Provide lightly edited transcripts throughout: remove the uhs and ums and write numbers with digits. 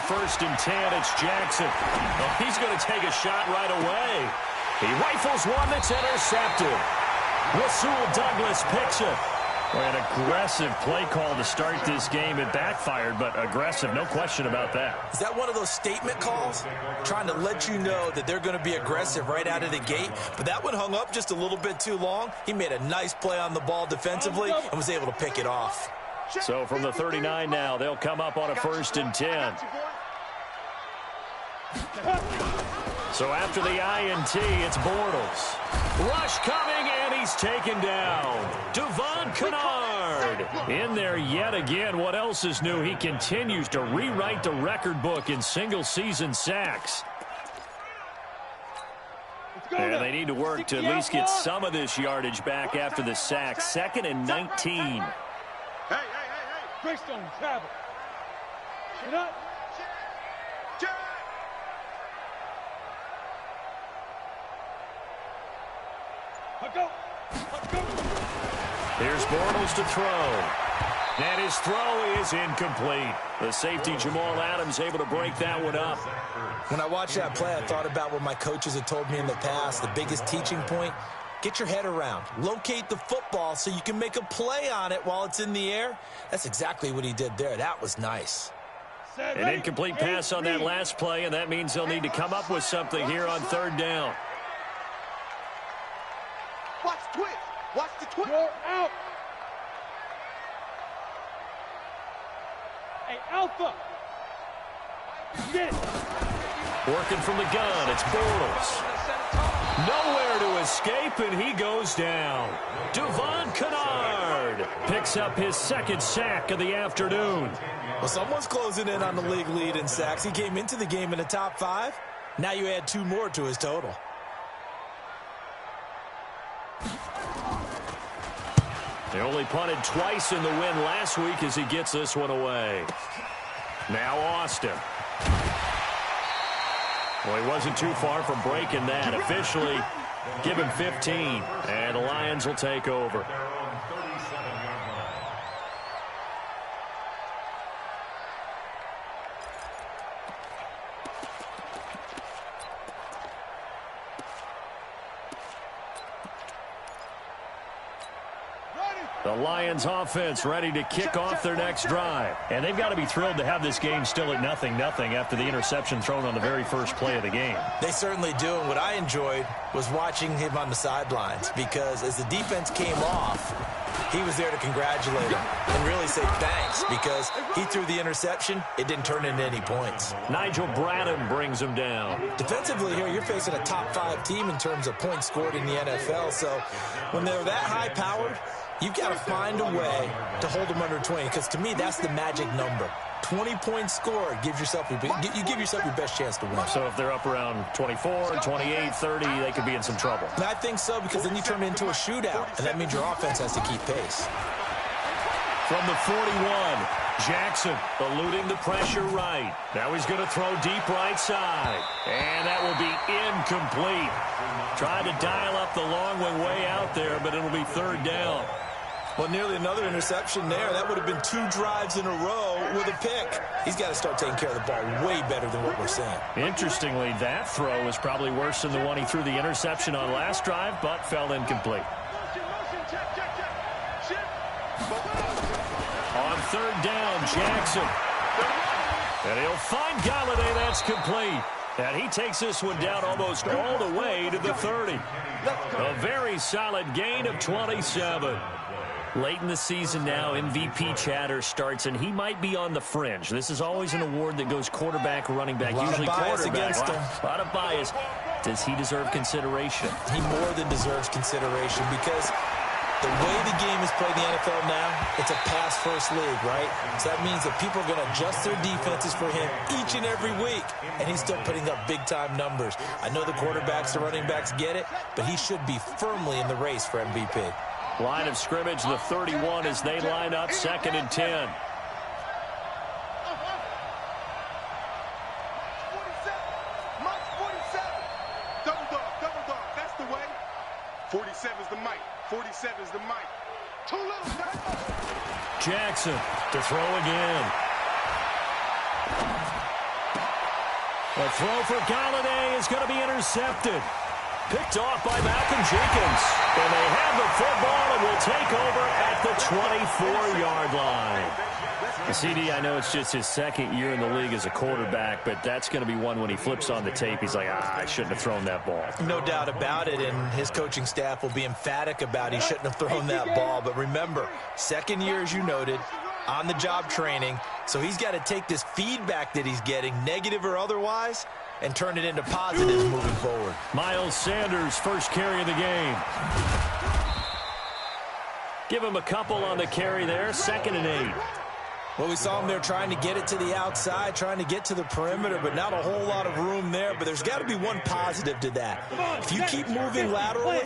first and 10. It's Jackson. Well, he's going to take a shot right away. He rifles one that's intercepted. Rasul Douglas picks it. An aggressive play call to start this game. It backfired, but aggressive, no question about that. Is that one of those statement calls? Trying to let you know that they're going to be aggressive right out of the gate, but that one hung up just a little bit too long. He made a nice play on the ball defensively and was able to pick it off. So from the 39 now, they'll come up on a first and 10. So after the INT, it's Bortles. Rush coming, and he's taken down. Devon Kennard in there yet again. What else is new? He continues to rewrite the record book in single-season sacks. And they need to work to at least get some of this yardage back after the sack. 2nd and 19. Hey. Greystone, travel. Get up. Here's Bortles to throw. And his throw is incomplete. The safety, Jamal Adams, able to break that one up. When I watched that play, I thought about what my coaches had told me in the past. The biggest teaching point, get your head around. Locate the football so you can make a play on it while it's in the air. That's exactly what he did there. That was nice. An incomplete pass on that last play, and that means they'll need to come up with something here on 3rd down. Watch the twist. Watch the twist. You're out. Hey, Alpha. Get it. Working from the gun, it's Bortles. Nowhere to escape, and he goes down. Devon Kennard picks up his 2nd sack of the afternoon. Well, someone's closing in on the league lead in sacks. He came into the game in the top 5. Now you add 2 more to his total. They only punted twice in the win last week as he gets this one away. Now Austin. Well, he wasn't too far from breaking that. Officially, give him 15, and the Lions will take over. The Lions offense ready to kick off their next drive. And they've got to be thrilled to have this game still at 0-0 after the interception thrown on the very first play of the game. They certainly do. And what I enjoyed was watching him on the sidelines, because as the defense came off, he was there to congratulate him and really say thanks, because he threw the interception. It didn't turn into any points. Nigel Bradham brings him down. Defensively here, you're facing a top 5 team in terms of points scored in the NFL. So when they're that high-powered, you've got to find a way to hold them under 20, because to me, that's the magic number. 20 points scored gives yourself you give yourself your best chance to win. So if they're up around 24, 28, 30, they could be in some trouble. And I think so, because then you turn it into a shootout, and that means your offense has to keep pace. From the 41, Jackson eluding the pressure right. Now he's going to throw deep right side. And that will be incomplete. Tried to dial up the long one way out there, but it'll be 3rd down. Well, nearly another interception there. That would have been 2 drives in a row with a pick. He's got to start taking care of the ball way better than what we're seeing. Interestingly, that throw was probably worse than the one he threw the interception on last drive, but fell incomplete. On 3rd down, Jackson. And he'll find Galladay. That's complete. And he takes this one down almost all the way to the 30. A very solid gain of 27. Late in the season now, MVP chatter starts, and he might be on the fringe. This is always an award that goes quarterback, running back, usually quarterback. A lot of bias. Does he deserve consideration? He more than deserves consideration, because the way the game is played in the NFL now, it's a pass-first league, right? So that means that people are going to adjust their defenses for him each and every week, and he's still putting up big-time numbers. I know the quarterbacks, the running backs get it, but he should be firmly in the race for MVP. Line of scrimmage, the 31 as they line up, 2nd and 10. March 47. Double dog, that's the way. 47 is the mic. 47 is the mic. Too little. Jackson to throw again. A throw for Galladay is going to be intercepted. Picked off by Malcolm Jenkins. And they have the football and will take over at the 24-yard line. CD, I know it's just his second year in the league as a quarterback, but that's going to be one when he flips on the tape. He's like, I shouldn't have thrown that ball. No doubt about it, and his coaching staff will be emphatic about he shouldn't have thrown that ball. But remember, second year, as you noted, on-the-job training, so he's got to take this feedback that he's getting, negative or otherwise, and turn it into positives moving forward. Miles Sanders, first carry of the game. Give him a couple on the carry there, 2nd and 8. Well, we saw him there trying to get it to the outside, trying to get to the perimeter, but not a whole lot of room there. But there's got to be one positive to that. If you keep moving laterally,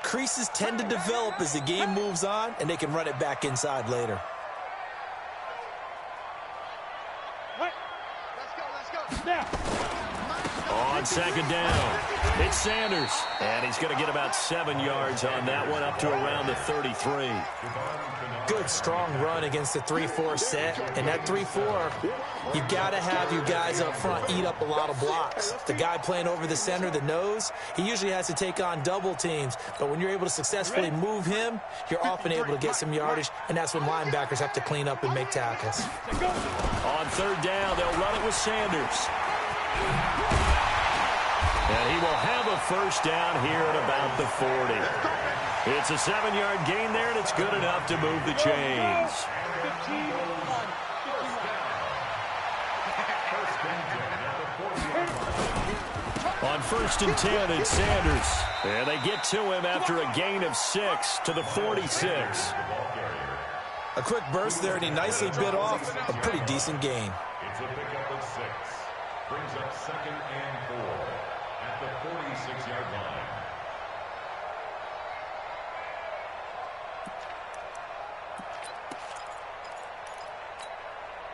creases tend to develop as the game moves on, and they can run it back inside later. On 2nd down, it's Sanders. And he's going to get about 7 yards on that one, up to around the 33. Good, strong run against the 3-4 set. And that 3-4, you've got to have you guys up front eat up a lot of blocks. The guy playing over the center, the nose, he usually has to take on double teams. But when you're able to successfully move him, you're often able to get some yardage, and that's when linebackers have to clean up and make tackles. On 3rd down, they'll run it with Sanders. And he will have a first down here at about the 40. It's a 7-yard gain there, and it's good enough to move the chains. On 1st and 10, it's Sanders. And they get to him after a gain of 6 to the 46. A quick burst there, and he nicely bit off a pretty decent gain. It's a pickup of 6. Brings up 2nd and 4 at the 46-yard line.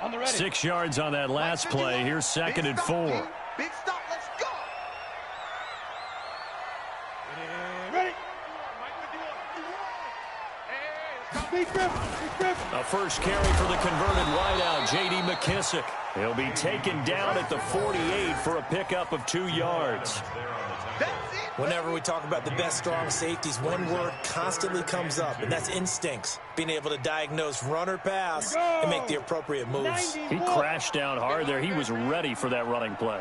On the ready. 6 yards on that last play. Here's 2nd and 4. Big stop, let's go. Ready. A first carry for the converted wideout, J.D. McKissick. He'll be taken down at the 48 for a pickup of 2 yards. Whenever we talk about the best strong safeties, one word constantly comes up, and that's instincts. Being able to diagnose run or pass and make the appropriate moves. He crashed down hard there. He was ready for that running play.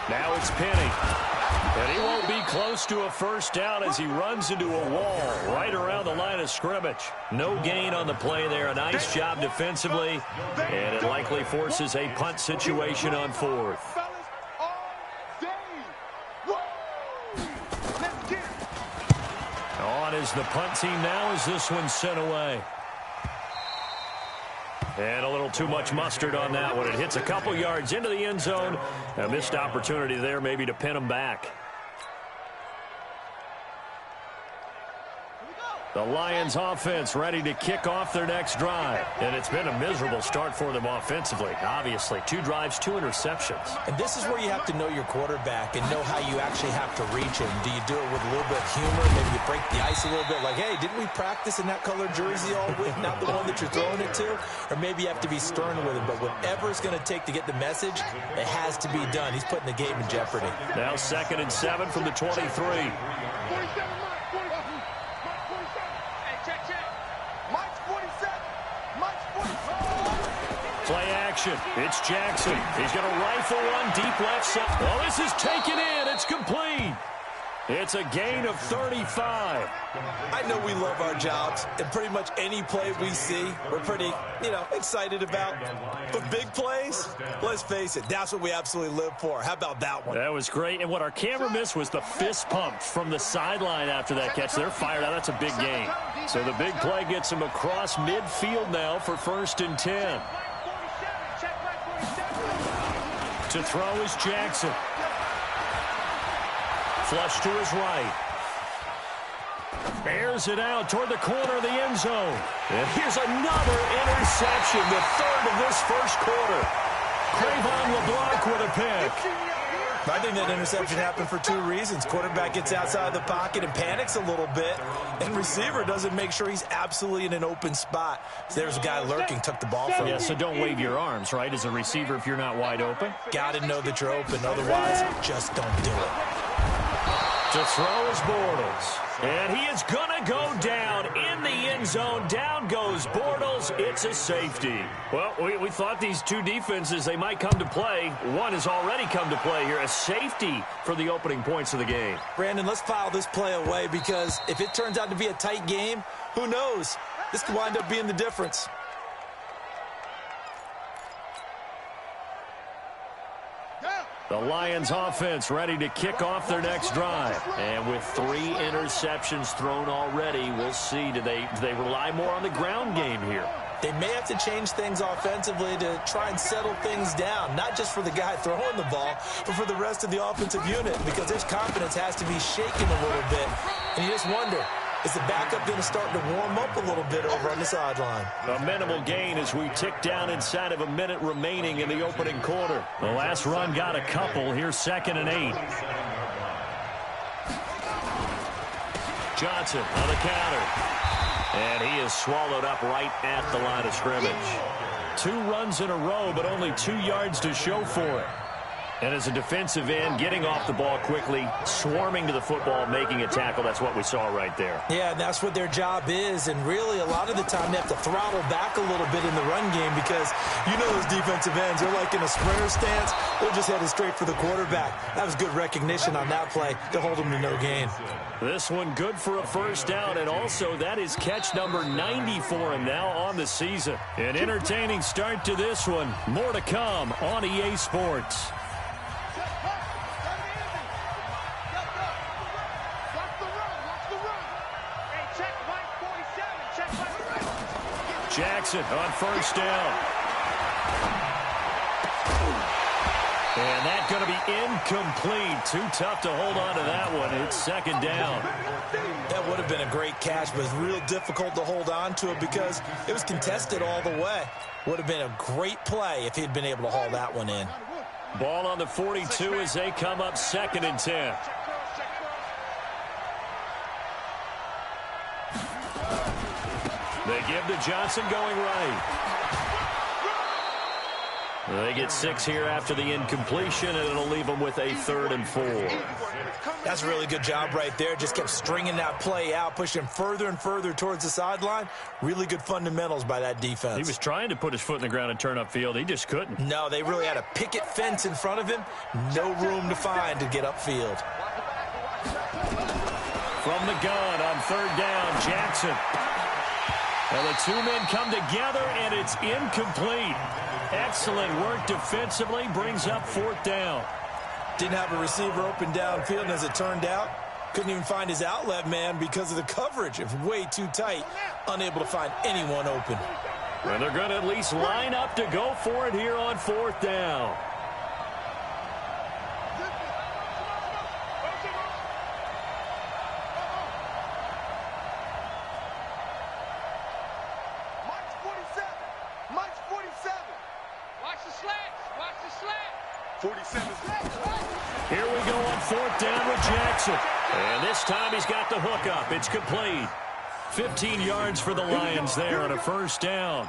Now it's Penny. And he won't be close to a first down as he runs into a wall right around the line of scrimmage. No gain on the play there. A nice job defensively. And it likely forces a punt situation on 4th. On is the punt team now as this one's sent away. And a little too much mustard on that one. It hits a couple yards into the end zone. A missed opportunity there maybe to pin them back. The Lions offense ready to kick off their next drive. And it's been a miserable start for them offensively. Obviously, 2 drives, 2 interceptions. And this is where you have to know your quarterback and know how you actually have to reach him. Do you do it with a little bit of humor? Maybe you break the ice a little bit like, hey, didn't we practice in that color jersey all week? Not the one that you're throwing it to? Or maybe you have to be stern with him. But whatever it's going to take to get the message, it has to be done. He's putting the game in jeopardy. Now 2nd and 7 from the 23. Play action. It's Jackson. He's going to rifle one deep left side. Oh, this is taken in. It's complete. It's a gain of 35. I know we love our jobs, and pretty much any play we see, we're pretty, excited about. But big plays, let's face it, that's what we absolutely live for. How about that one? That was great, and what our camera missed was the fist pump from the sideline after that catch. They're fired out. That's a big gain. So the big play gets him across midfield now for 1st and 10. To throw is Jackson. Flush to his right. Airs it out toward the corner of the end zone. And here's another interception, the 3rd of this first quarter. Crayvon LeBlanc with a pick. I think that interception happened for two reasons. Quarterback gets outside of the pocket and panics a little bit, and receiver doesn't make sure he's absolutely in an open spot. So there's a guy lurking, took the ball from him. Yeah, so don't wave your arms, right, as a receiver if you're not wide open. Got to know that you're open. Otherwise, just don't do it. To throw is Bortles. And he is going to go down in the end zone. Down goes Bortles. It's a safety. Well, we thought these two defenses, they might come to play. One has already come to play here. A safety for the opening points of the game. Brandon, let's file this play away because if it turns out to be a tight game, who knows? This could wind up being the difference. The Lions offense ready to kick off their next drive. And with 3 interceptions thrown already, we'll see. Do they rely more on the ground game here? They may have to change things offensively to try and settle things down, not just for the guy throwing the ball, but for the rest of the offensive unit, because his confidence has to be shaken a little bit. And you just wonder, is the backup going to start to warm up a little bit over on the sideline? A minimal gain as we tick down inside of a minute remaining in the opening quarter. The last run got a couple. Here's 2nd and 8. Johnson on the counter. And he is swallowed up right at the line of scrimmage. 2 runs in a row, but only 2 yards to show for it. And as a defensive end, getting off the ball quickly, swarming to the football, making a tackle, that's what we saw right there. Yeah, and that's what their job is. And really, a lot of the time, they have to throttle back a little bit in the run game because you know those defensive ends, they're like in a sprinter stance. They're just headed straight for the quarterback. That was good recognition on that play to hold them to no gain. This one good for a first down, and also that is catch number 90 for him now on the season. An entertaining start to this one. More to come on EA Sports. Jackson on first down. And that's going to be incomplete. Too tough to hold on to that one. It's 2nd down. That would have been a great catch, but it's real difficult to hold on to it because it was contested all the way. Would have been a great play if he'd been able to haul that one in. Ball on the 42 as they come up 2nd and 10. They give to Johnson going right. They get 6 here after the incompletion, and it'll leave them with a 3rd and 4. That's a really good job right there. Just kept stringing that play out, pushing further and further towards the sideline. Really good fundamentals by that defense. He was trying to put his foot in the ground and turn upfield. He just couldn't. No, they really had a picket fence in front of him. No room to find to get upfield. From the gun on 3rd down, Jackson. And the 2 men come together, and it's incomplete. Excellent work defensively, brings up 4th down. Didn't have a receiver open downfield, and as it turned out, couldn't even find his outlet man because of the coverage. It was way too tight, unable to find anyone open. And they're going to at least line up to go for it here on 4th down. Here we go on 4th down with Jackson. And this time he's got the hook up. It's complete. 15 yards for the Lions there on a first down.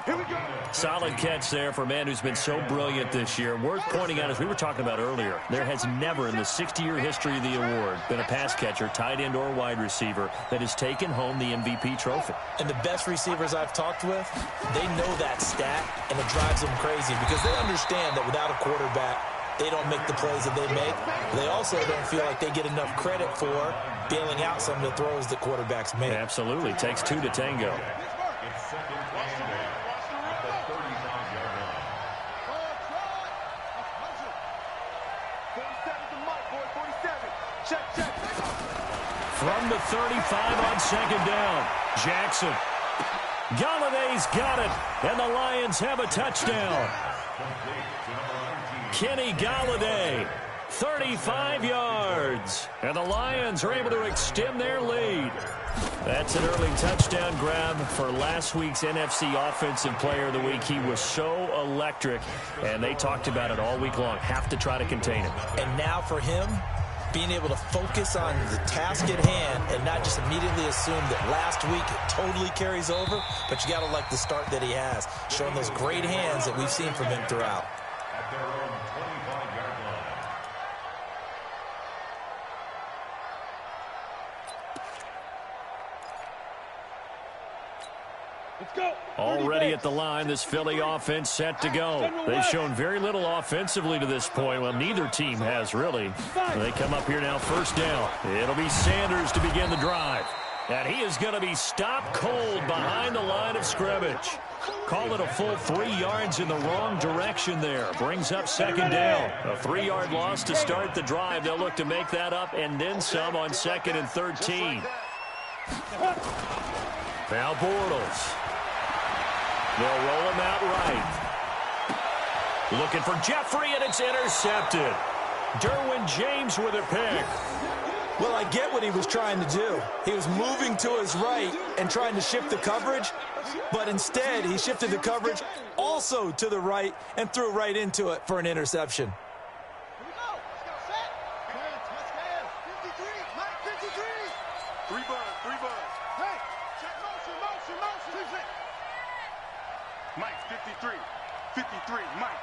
Solid catch there for a man who's been so brilliant this year. Worth pointing out, as we were talking about earlier, there has never in the 60-year history of the award been a pass catcher, tight end, or wide receiver that has taken home the MVP trophy. And the best receivers I've talked with, they know that stat, and it drives them crazy because they understand that without a quarterback, they don't make the plays that they make. They also don't feel like they get enough credit for bailing out some of the throws that quarterbacks make. Absolutely. Takes 2 to tango. From the 35 on 2nd down, Jackson. Galladay's got it, and the Lions have a touchdown. Kenny Galladay, 35 yards. And the Lions are able to extend their lead. That's an early touchdown grab for last week's NFC Offensive Player of the Week. He was so electric, and they talked about it all week long. Have to try to contain him. And now for him, being able to focus on the task at hand and not just immediately assume that last week it totally carries over, but you got to like the start that he has, showing those great hands that we've seen from him throughout. At their own 25-yard line. Already at the line, this Philly offense set to go. They've shown very little offensively to this point. Well, neither team has really. They come up here now, first down. It'll be Sanders to begin the drive. And he is going to be stopped cold behind the line of scrimmage. Call it a full 3 yards in the wrong direction there. Brings up second down. A 3-yard loss to start the drive. They'll look to make that up and then some on 2nd and 13. Now Bortles. They'll roll him out right. Looking for Jeffrey, and it's intercepted. Derwin James with a pick. Well, I get what he was trying to do. He was moving to his right and trying to shift the coverage, but instead he shifted the coverage also to the right and threw right into it for an interception. Mike, 53. 53, Mike.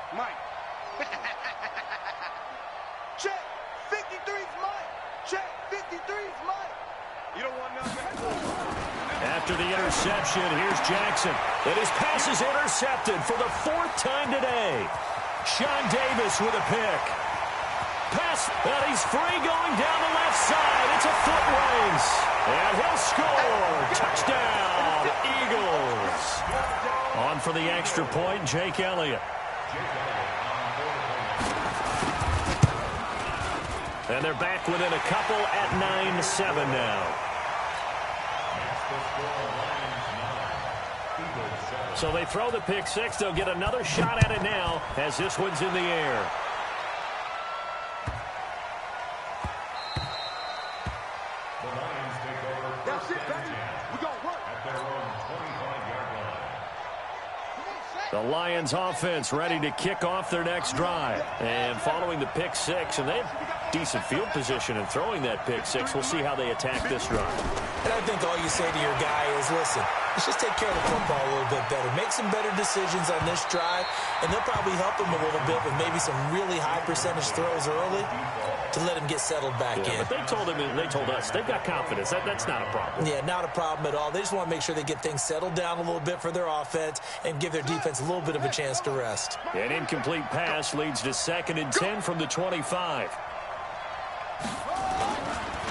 Check. 53's Mike. Check. 53's Mike. You don't want nothing. After the interception, here's Jackson. And his pass is intercepted for the 4th time today. Sean Davis with a pick. Pass, and he's free going down the left side. It's a foot race. And he'll score. Touchdown, Eagles. On for the extra point, Jake Elliott. And they're back within a couple at 9-7 now. So they throw the pick six. They'll get another shot at it now as this one's in the air. That's it, baby. We're going to work. At their own 25-yard line. The Lions offense ready to kick off their next drive. And following the pick six, and they have decent field position in throwing that pick six. We'll see how they attack this run. And I think all you say to your guy is, listen, let's just take care of the football a little bit better. Make some better decisions on this drive, and they'll probably help him a little bit with maybe some really high percentage throws early to let him get settled back in. But they told him, and they told us, they've got confidence. That's not a problem. Yeah, not a problem at all. They just want to make sure they get things settled down a little bit for their offense and give their defense a little bit of a chance to rest. An incomplete pass leads to 2nd and 10 from the 25.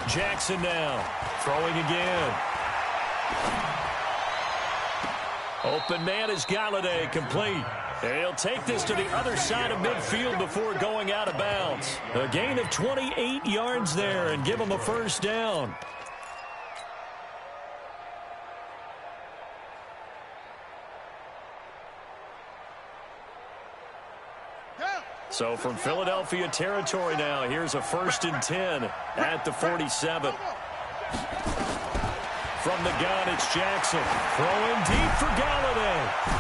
Jackson now, throwing again. Open man is Galladay, complete. And he'll take this to the other side of midfield before going out of bounds. A gain of 28 yards there and give him a first down. So from Philadelphia territory now, here's a 1st and 10 at the 47. From the gun, it's Jackson. Throwing deep for Galladay.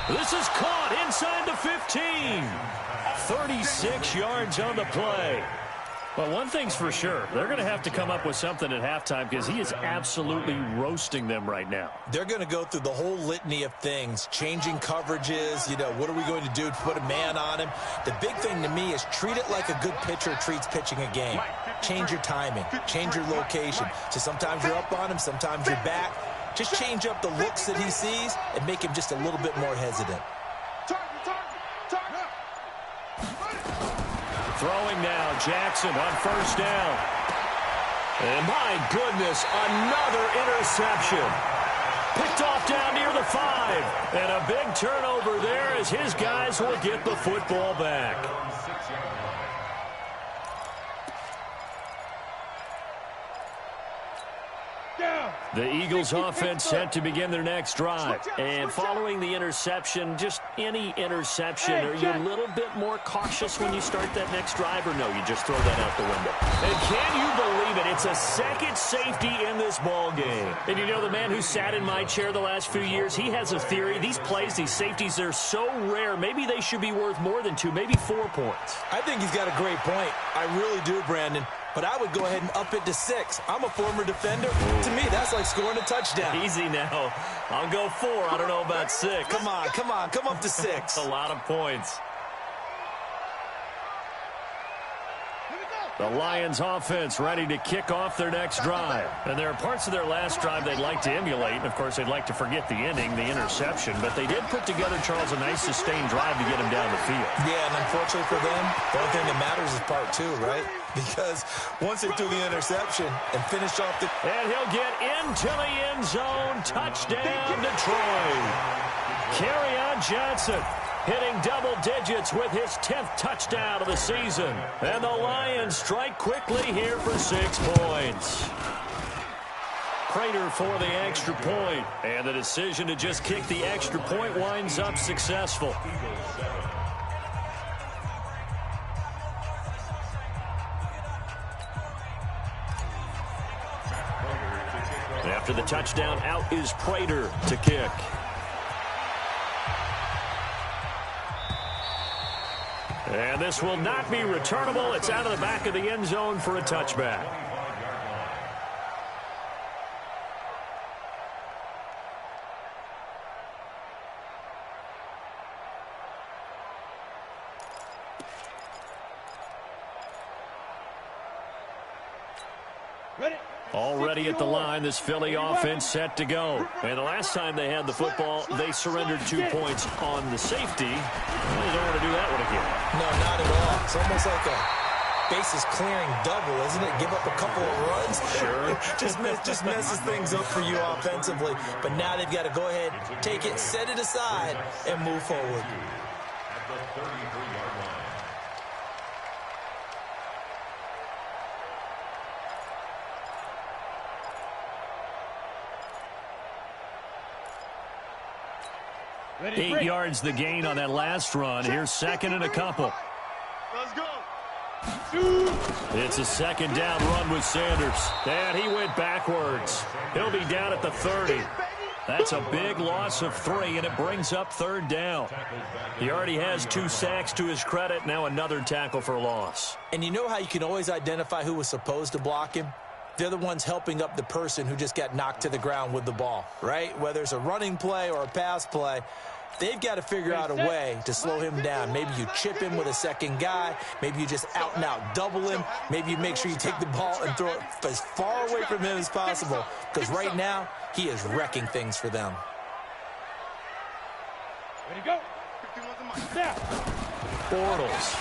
This is caught inside the 15. 36 yards on the play. Well, one thing's for sure. They're going to have to come up with something at halftime because he is absolutely roasting them right now. They're going to go through the whole litany of things, changing coverages, what are we going to do to put a man on him? The big thing to me is treat it like a good pitcher treats pitching a game. Change your timing, change your location. So sometimes you're up on him, sometimes you're back. Just change up the looks that he sees and make him just a little bit more hesitant. Throwing now, Jackson on first down. And my goodness, another interception. Picked off down near the 5. And a big turnover there as his guys will get the football back. Down. The Eagles offense set to begin their next drive. And following the interception, just any interception, are you a little bit more cautious when you start that next drive, or no, you just throw that out the window? And can you believe it? It's a second safety in this ball game. And you know, the man who sat in my chair the last few years, he has a theory. These plays, these safeties, they're so rare. Maybe they should be worth more than 2, maybe 4 points. I think he's got a great point. I really do, Brandon. But I would go ahead and up it to 6. I'm a former defender. To me, that's like scoring a touchdown. Easy now. I'll go 4. I don't know about 6. Come on. Come up to 6. A lot of points. The Lions offense ready to kick off their next drive. And there are parts of their last drive they'd like to emulate. And, of course, they'd like to forget the ending, the interception. But they did put together, Charles, a nice sustained drive to get him down the field. Yeah, and unfortunately for them, the only thing that matters is part 2, right? Because once they threw the interception and finished off the... And he'll get into the end zone. Touchdown, Detroit. Kerryon Johnson hitting double digits with his 10th touchdown of the season. And the Lions strike quickly here for 6 points. Prater for the extra point. And the decision to just kick the extra point winds up successful. After the touchdown, out is Prater to kick. And this will not be returnable. It's out of the back of the end zone for a touchback. Already at the line, this Philly offense set to go. And the last time they had the football, they surrendered 2 points on the safety. Well, you don't want to do that one again. No, not at all. It's almost like a bases clearing double, isn't it? Give up a couple of runs. Sure. just messes things up for you offensively. But now they've got to go ahead, take it, set it aside, and move forward. At the 33-yard line. Ready, 8 yards the gain on that last run. Here's second and a couple. Let's go. It's a second down run with Sanders. And he went backwards. He'll be down at the 30. That's a big loss of 3, and it brings up 3rd down. He already has 2 sacks to his credit. Now another tackle for loss. And you know how you can always identify who was supposed to block him? They're the ones helping up the person who just got knocked to the ground with the ball, right? Whether it's a running play or a pass play, they've got to figure out a way to slow him down. Maybe you chip him with a second guy. Maybe you just out-and-out double him. Maybe you make sure you take the ball and throw it as far away from him as possible, because right now he is wrecking things for them. Ready to go. Bortles.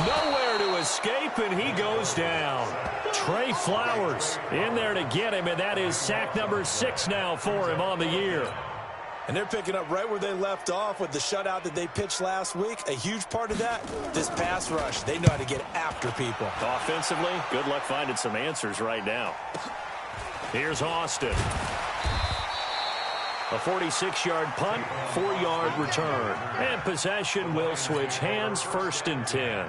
Nowhere to escape, and he goes down. Trey Flowers in there to get him, and that is sack number 6 now for him on the year. And they're picking up right where they left off with the shutout that they pitched last week. A huge part of that, this pass rush. They know how to get after people. Offensively, good luck finding some answers right now. Here's Austin. A 46-yard punt, 4-yard return. And possession will switch hands, 1st and 10.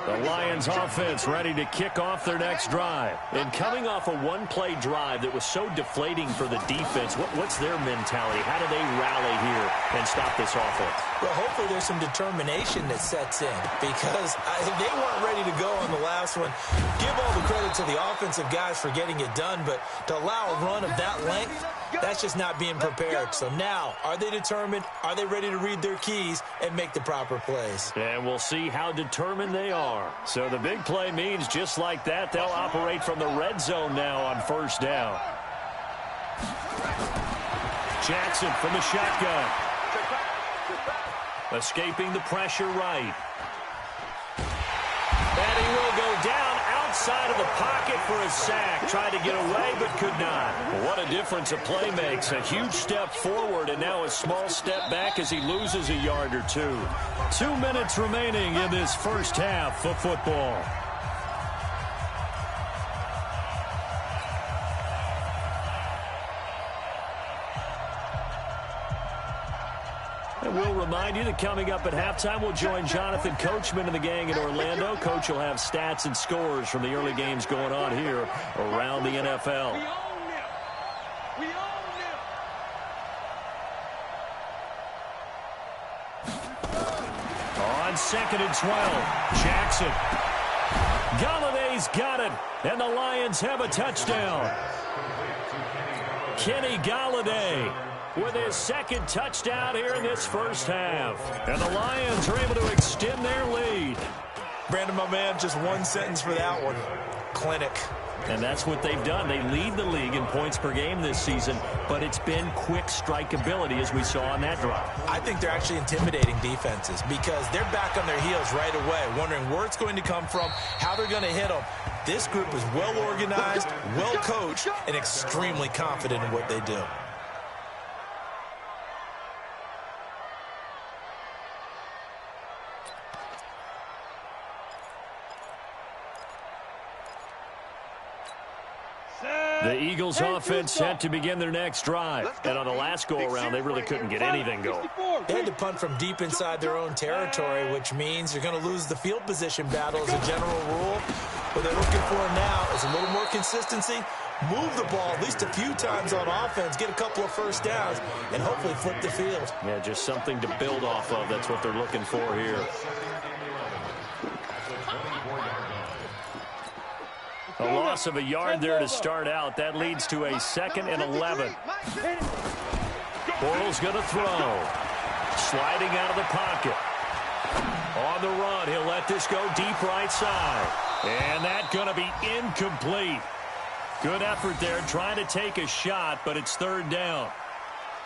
The Lions offense ready to kick off their next drive. And coming off a one-play drive that was so deflating for the defense, what's their mentality? How do they rally here and stop this offense? Well, hopefully there's some determination that sets in, because they weren't ready to go on the last one. Give all the credit to the offensive guys for getting it done, but to allow a run of that length, that's just not being prepared. So now, are they determined? Are they ready to read their keys and make the proper plays? And we'll see how determined they are. So the big play means just like that, they'll operate from the red zone now on 1st down. Jackson from the shotgun. Escaping the pressure right. And he will go down outside of the pocket for a sack. Tried to get away, but could not. What a difference a play makes. A huge step forward, and now a small step back as he loses a yard or 2. 2 minutes remaining in this first half of football. And we'll remind you that coming up at halftime, we'll join Jonathan Coachman and the gang in Orlando. Coach will have stats and scores from the early games going on here around the NFL. On 2nd and 12, Jackson. Galladay's got it, and the Lions have a touchdown. Kenny Galladay with his second touchdown here in this first half. And the Lions are able to extend their lead. Brandon, my man, just one sentence for that one. Clinic. And that's what they've done. They lead the league in points per game this season, but it's been quick strikeability as we saw on that drive. I think they're actually intimidating defenses because they're back on their heels right away, wondering where it's going to come from, how they're going to hit them. This group is well organized, well coached, and extremely confident in what they do. The Eagles offense set to begin their next drive. And on the last go-around, they really couldn't get anything going. They had to punt from deep inside their own territory, which means you're going to lose the field position battle as a general rule. What they're looking for now is a little more consistency, move the ball at least a few times on offense, get a couple of first downs, and hopefully flip the field. Yeah, just something to build off of. That's what they're looking for here. A loss of a yard there to start out. That leads to a 2nd and 11. Bortles going to throw. Sliding out of the pocket. On the run, he'll let this go deep right side. And that's going to be incomplete. Good effort there, trying to take a shot, but it's 3rd down.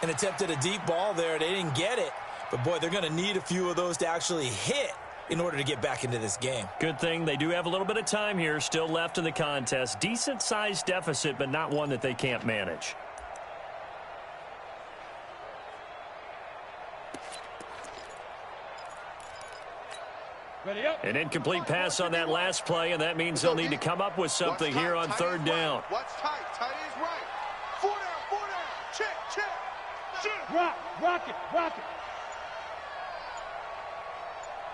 And attempted a deep ball there. They didn't get it. But, boy, they're going to need a few of those to actually hit in order to get back into this game. Good thing they do have a little bit of time here still left in the contest. Decent-sized deficit, but not one that they can't manage. An incomplete pass on that last play, and that means they'll need to come up with something here on 3rd down. Watch tight. Tight is right. 4 down. Check. Rock it.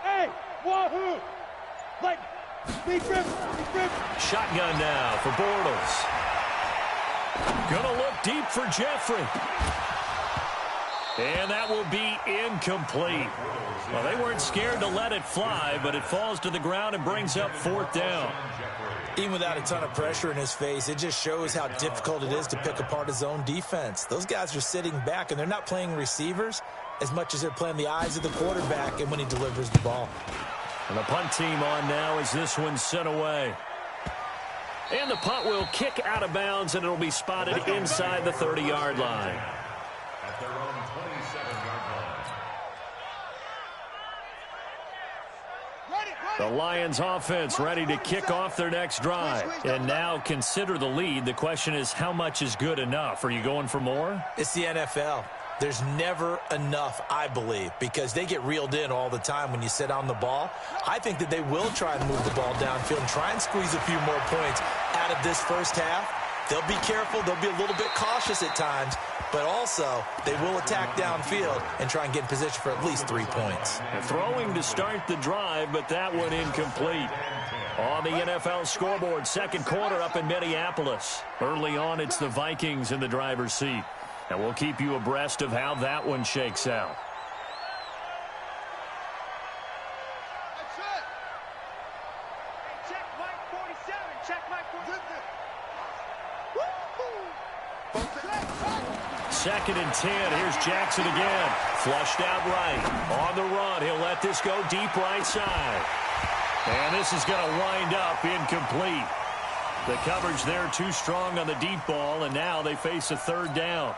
Hey, wahoo! Like, deep rip. Shotgun now for Bortles. Gonna look deep for Jeffrey. And that will be incomplete. Well, they weren't scared to let it fly, but it falls to the ground and brings up 4th down. Even without a ton of pressure in his face, it just shows how difficult it is to pick apart his own defense. Those guys are sitting back, and they're not playing receivers as much as they're playing the eyes of the quarterback and when he delivers the ball. And the punt team on now as this one's sent away. And the punt will kick out of bounds, and it'll be spotted inside the 30-yard line. At their own 27-yard line. The Lions offense ready to kick off their next drive. And now consider the lead. The question is, how much is good enough? Are you going for more? It's the NFL. There's never enough, I believe, because they get reeled in all the time when you sit on the ball. I think that they will try and move the ball downfield and try and squeeze a few more points out of this first half. They'll be careful. They'll be a little bit cautious at times, but also they will attack downfield and try and get in position for at least 3 points. And throwing to start the drive, but that one incomplete. On the NFL scoreboard, 2nd quarter up in Minneapolis. Early on, it's the Vikings in the driver's seat. And we'll keep you abreast of how that one shakes out. Check Mike 47. Check Mike 47. 2nd and 10. Here's Jackson again. Flushed out right. On the run. He'll let this go deep right side. And this is going to wind up incomplete. The coverage there too strong on the deep ball, and now they face a 3rd down.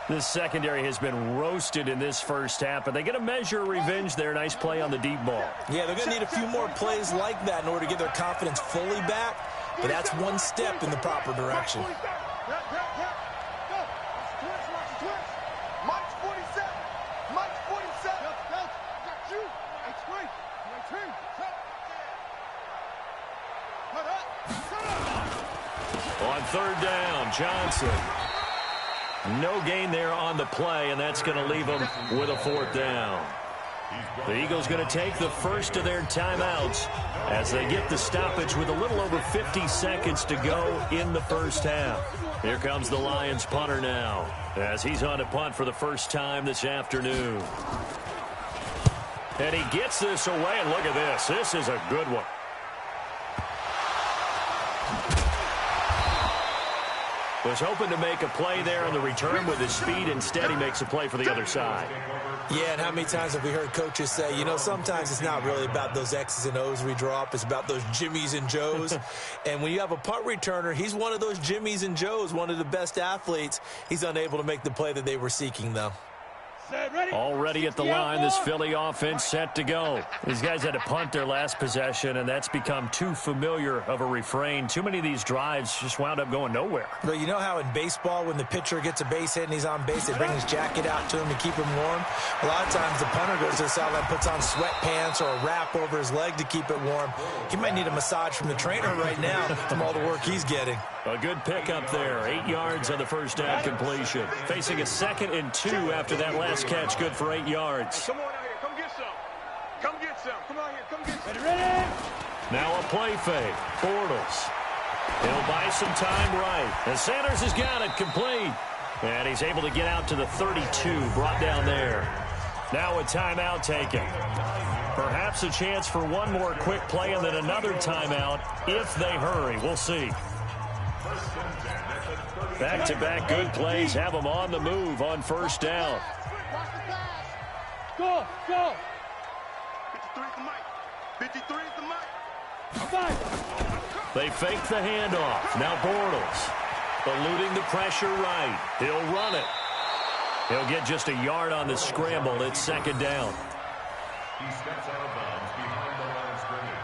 This secondary has been roasted in this first half, but they get a measure of revenge there. Nice play on the deep ball. Yeah, they're going to need a few more plays like that in order to get their confidence fully back, but that's one step in the proper direction. Mike's 47. Mike's 47. On 3rd down, Johnson. No gain there on the play, and that's going to leave them with a 4th down. The Eagles going to take the first of their timeouts as they get the stoppage with a little over 50 seconds to go in the first half. Here comes the Lions punter now as he's on to punt for the first time this afternoon. And he gets this away, and look at this. This is a good one. Was hoping to make a play there on the return with his speed. Instead, he makes a play for the other side. Yeah, and how many times have we heard coaches say, you know, sometimes it's not really about those X's and O's we draw up. It's about those Jimmies and Joes. And when you have a punt returner, he's one of those Jimmies and Joes, one of the best athletes. He's unable to make the play that they were seeking, though. Already at the line, this Philly offense set to go. These guys had to punt their last possession, and that's become too familiar of a refrain. Too many of these drives just wound up going nowhere. But you know how in baseball, when the pitcher gets a base hit and he's on base, they bring his jacket out to him to keep him warm? A lot of times the punter goes to the sideline, puts on sweatpants or a wrap over his leg to keep it warm. He might need a massage from the trainer right now from all the work he's getting. A good pickup there. 8 yards on the first down completion. Facing a 2nd and 2 after that last catch. Good for 8 yards. Come on out here. Come get some. Come get some. Come on here. Come get some. Ready? Now a play fake. Bortles. He'll buy some time right. And Sanders has got it complete. And he's able to get out to the 32. Brought down there. Now a timeout taken. Perhaps a chance for one more quick play and then another timeout if they hurry. We'll see. Back-to-back good plays have them on the move on first down. Go, go. 53 is the mic. 53 is the mic. They fake the handoff. Now Bortles eluding the pressure right. He'll run it. He'll get just a yard on the scramble. It's 2nd down. He steps out of bounds behind the line of scrimmage.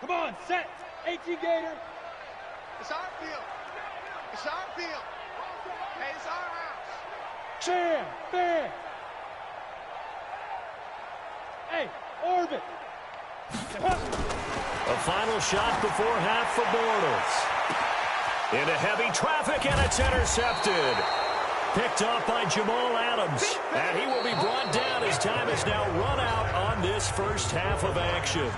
Come on, set. 18 Gator. It's our field. It's our field. Hey, it's our house. Fair, fair. Hey, orbit. A final shot before half for Bortles. Into heavy traffic, and it's intercepted. Picked off by Jamal Adams. And he will be brought down as time is now run out on this first half of action.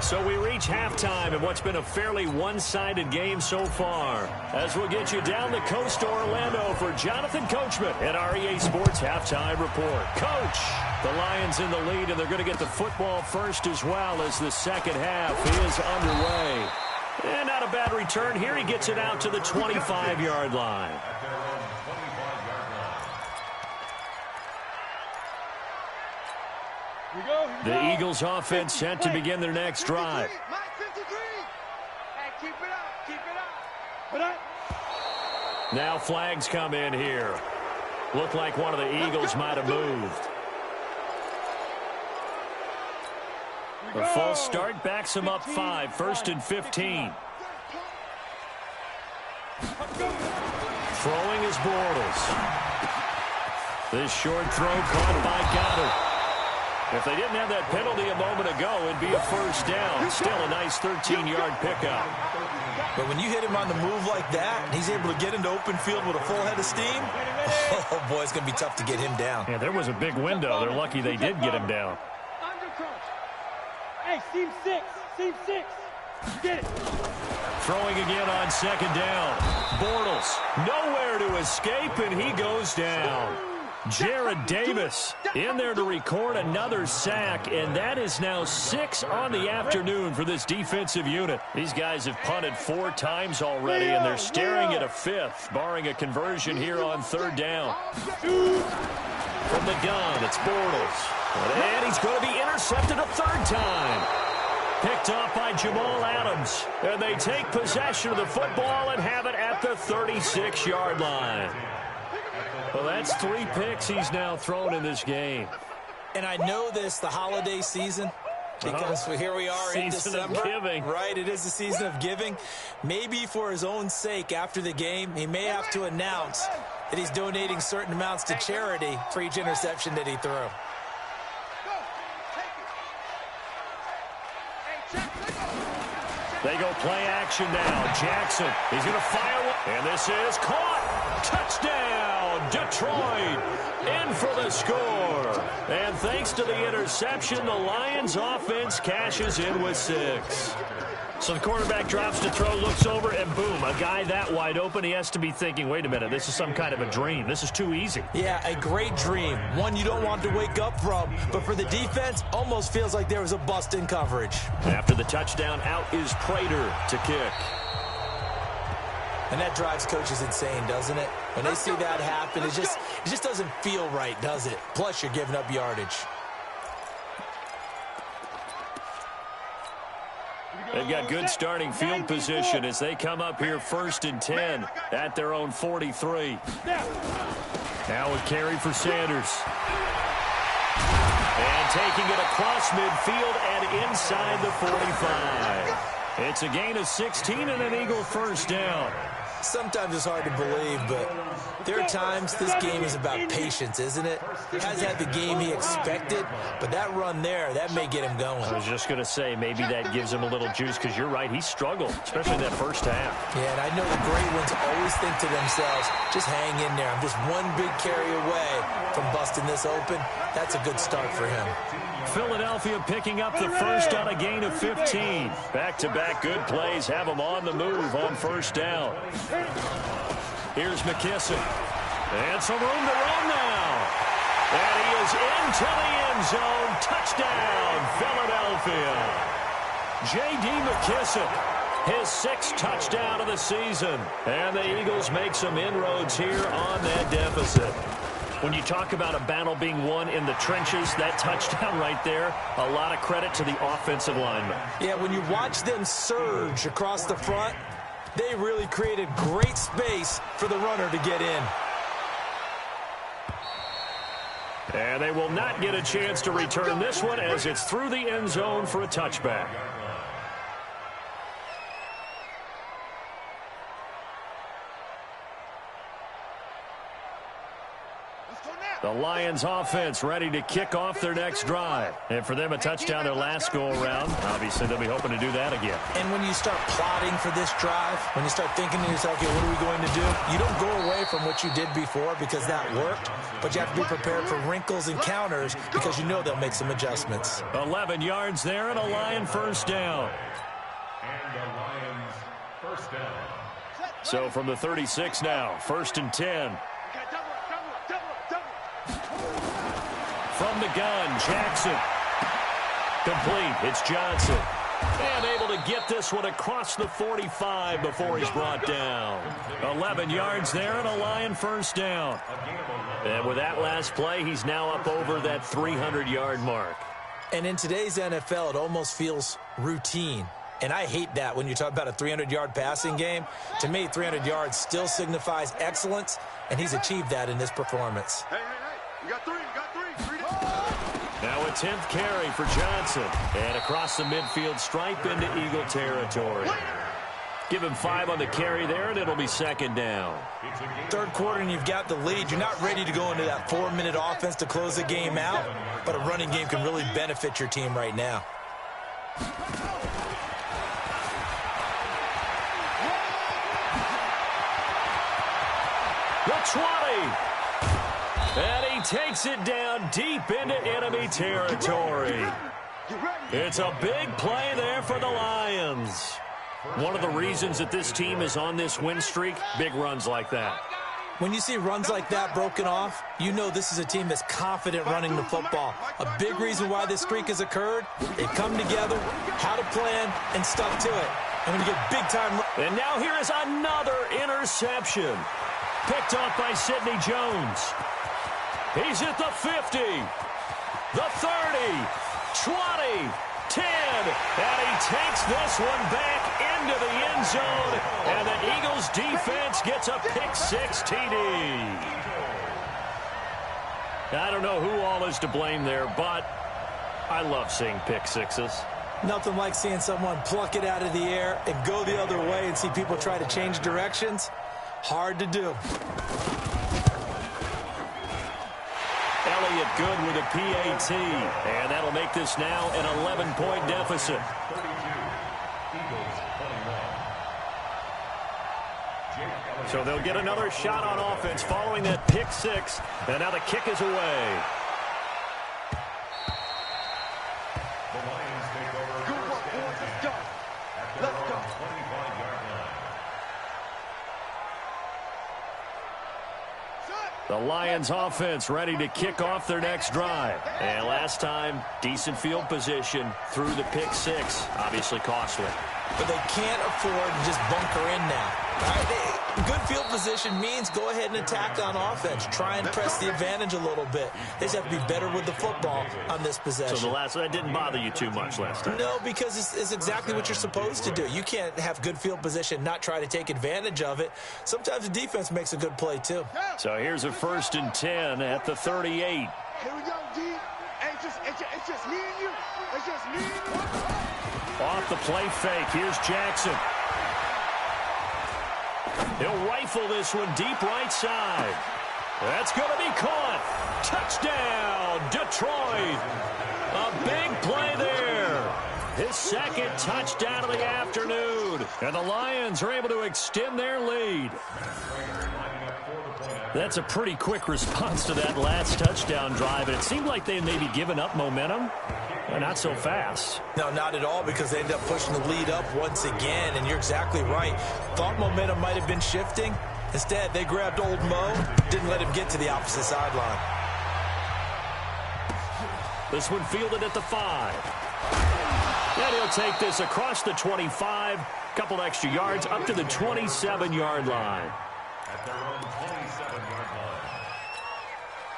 So we reach halftime in what's been a fairly one-sided game so far. As we'll get you down the coast to Orlando for Jonathan Coachman at our EA Sports Halftime Report. Coach, the Lions in the lead, and they're going to get the football first as well as the second half is underway. And not a bad return here. He gets it out to the 25-yard line. The Eagles offense set to begin their next drive. Mike 53. Hey, keep it up. Keep it up. Now flags come in here. Looked like one of the Eagles might have moved. A false start backs him up 5, 1st and 15. Throwing is Bortles. This short throw caught by Goddard. If they didn't have that penalty a moment ago, it'd be a first down. Still a nice 13-yard pickup. But when you hit him on the move like that, and he's able to get into open field with a full head of steam, oh, boy, it's going to be tough to get him down. Yeah, there was a big window. They're lucky they did get him down. Hey, seam 6. Seam 6. Get it. Throwing again on 2nd down. Bortles nowhere to escape, and he goes down. Jared Davis in there to record another sack, and that is now 6 on the afternoon for this defensive unit. These guys have punted 4 times already, and they're staring at a 5th, barring a conversion here on 3rd down. From the gun, it's Bortles. And he's going to be intercepted a 3rd time. Picked off by Jamal Adams. And they take possession of the football and have it at the 36-yard line. Well, that's 3 picks he's now thrown in this game. And I know this, the holiday season, because here we are in December. Season of giving. Right, it is the season of giving. Maybe for his own sake after the game, he may have to announce that he's donating certain amounts to charity for each interception that he threw. They go play action now. Jackson, he's going to fire one. And this is caught. Touchdown, Detroit. In for the score. And thanks to the interception, the Lions offense cashes in with 6. So the quarterback drops to throw, looks over, and boom, a guy that wide open, he has to be thinking, wait a minute, this is some kind of a dream. This is too easy. Yeah, a great dream. One you don't want to wake up from. But for the defense, almost feels like there was a bust in coverage. After the touchdown, out is Prater to kick. And that drives coaches insane, doesn't it? When they see that happen, it just doesn't feel right, does it? Plus, you're giving up yardage. They've got good starting field position as they come up here 1st and 10 at their own 43. Now a carry for Sanders. And taking it across midfield and inside the 45. It's a gain of 16 and an Eagle first down. Sometimes it's hard to believe, but there are times this game is about patience, isn't it? Hasn't had the game he expected, but that run there, that may get him going. I was just going to say, maybe that gives him a little juice, because you're right, he struggled, especially in that first half. Yeah, and I know the great ones always think to themselves, just hang in there. I'm just one big carry away from busting this open. That's a good start for him. Philadelphia picking up the first on a gain of 15. Back-to-back good plays have them on the move on first down. Here's McKissick. And some room to run now. And he is into the end zone. Touchdown, Philadelphia. J.D. McKissick, his 6th touchdown of the season. And the Eagles make some inroads here on that deficit. When you talk about a battle being won in the trenches, that touchdown right there, a lot of credit to the offensive linemen. Yeah, when you watch them surge across the front, they really created great space for the runner to get in. And they will not get a chance to return this one as it's through the end zone for a touchback. The Lions offense ready to kick off their next drive. And for them, a touchdown their last go-around. Obviously, they'll be hoping to do that again. And when you start plotting for this drive, when you start thinking to yourself, okay, what are we going to do? You don't go away from what you did before because that worked, but you have to be prepared for wrinkles and counters because you know they'll make some adjustments. 11 yards there and a Lion first down. And the Lions first down. So from the 36 now, 1st and 10. From the gun, Jackson. Complete. It's Johnson. And able to get this one across the 45 before he's brought down. 11 yards there and a Lion first down. And with that last play, he's now up over that 300-yard mark. And in today's NFL, it almost feels routine. And I hate that when you talk about a 300-yard passing game. To me, 300 yards still signifies excellence, and he's achieved that in this performance. Hey, you got 3, Now a 10th carry for Johnson. And across the midfield stripe into Eagle territory. Give him 5 on the carry there, and it'll be 2nd down. Third quarter, and you've got the lead. You're not ready to go into that 4-minute offense to close the game out, but a running game can really benefit your team right now. The 20. And he takes it down deep into enemy territory. It's a big play there for the Lions. One of the reasons that this team is on this win streak, big runs like that. When you see runs like that broken off, you know this is a team that's confident running the football. A big reason why this streak has occurred, they've come together, had a plan, and stuck to it. And when you get big time... And now here is another interception. Picked off by Sidney Jones. He's at the 50, the 30, 20, 10, and he takes this one back into the end zone, and the Eagles defense gets a pick-6 TD. I don't know who all is to blame there, but I love seeing pick-6s. Nothing like seeing someone pluck it out of the air and go the other way and see people try to change directions. Hard to do. Elliott good with a PAT. And that'll make this now an 11-point deficit. 32. Eagles 21. So they'll get another shot on offense following that pick six. And now the kick is away. The Lions take over. Good work, boys. Let's go. Let's go. 25-yard line. The Lions offense ready to kick off their next drive. And last time, decent field position through the pick six. Obviously costly. But they can't afford to just bunker in now. Right? Good field position means go ahead and attack on offense. Try and press the advantage a little bit. They just have to be better with the football on this possession. So that didn't bother you too much last time? No, because it's exactly what you're supposed to do. You can't have good field position, not try to take advantage of it. Sometimes the defense makes a good play, too. So here's a 1st and 10 at the 38. Here we go, D. Hey, it's just me and you. It's just me and you. Off the play fake, here's Jackson. He'll rifle this one deep right side. That's going to be caught. Touchdown, Detroit. A big play there. His second touchdown of the afternoon. And the Lions are able to extend their lead. That's a pretty quick response to that last touchdown drive. And it seemed like they may be giving up momentum. Not so fast. No, not at all, because they ended up pushing the lead up once again, and you're exactly right. Thought momentum might have been shifting. Instead, they grabbed old Mo, didn't let him get to the opposite sideline. This one fielded at the 5. And he'll take this across the 25, couple extra yards up to the 27-yard line. At their own 27-yard line.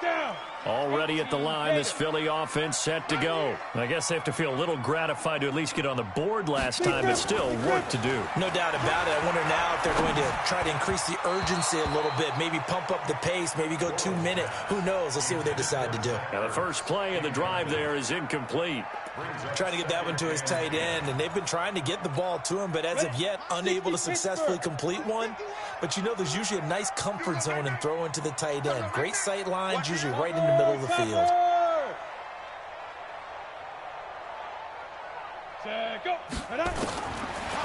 Down. Already at the line, this Philly offense set to go. I guess they have to feel a little gratified to at least get on the board last time, but still work to do. No doubt about it. I wonder now if they're going to try to increase the urgency a little bit, maybe pump up the pace, maybe go 2-minute. Who knows? Let's see what they decide to do. Now the first play of the drive there is incomplete. Trying to get that one to his tight end, and they've been trying to get the ball to him, but as of yet, unable to successfully complete one. But you know, there's usually a nice comfort zone in throwing to the tight end. Great sight lines, usually right in the middle of the field.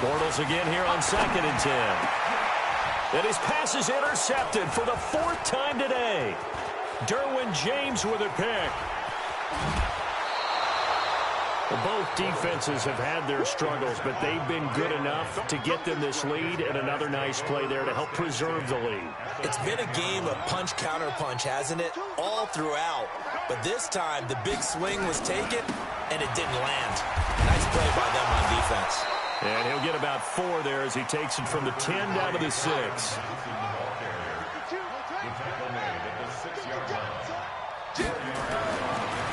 Bortles again here on 2nd and 10. And his pass is intercepted for the 4th time today. Derwin James with a pick. Well, both defenses have had their struggles, but they've been good enough to get them this lead, and another nice play there to help preserve the lead. It's been a game of punch-counter-punch, hasn't it? All throughout. But this time, the big swing was taken, and it didn't land. Nice play by them on defense. And he'll get about 4 there as he takes it from the 10 down to the 6.